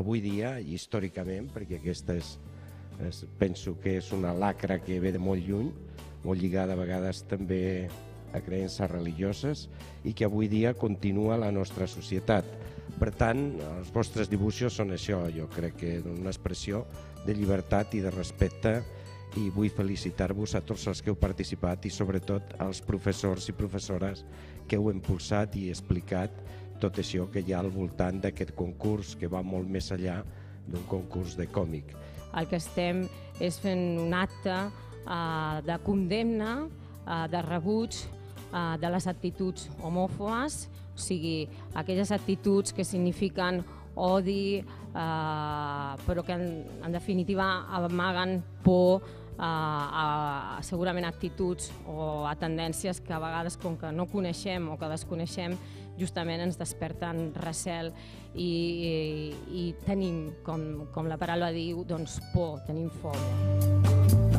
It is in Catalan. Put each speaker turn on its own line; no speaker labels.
avui dia, i històricament, perquè aquesta penso que és una lacra que ve de molt lluny, molt lligada a vegades també a creences religioses i que avui dia continua a la nostra societat. Per tant, els vostres dibuixos són això, jo crec que una expressió de llibertat i de respecte, i vull felicitar-vos a tots els que heu participat i sobretot als professors i professores que heu impulsat i explicat tot això que hi ha al voltant d'aquest concurs que va molt més enllà d'un concurs de còmic.
El que estem és fent un acte de condemna, de rebuig de les actituds homòfobes, o sigui, aquelles actituds que signifiquen odi, però que en definitiva amaguen por segurament actituds o a tendències que a vegades, com que no coneixem o que desconeixem, justament ens desperten recel i tenim, com la paraula diu, por, tenim fòbia.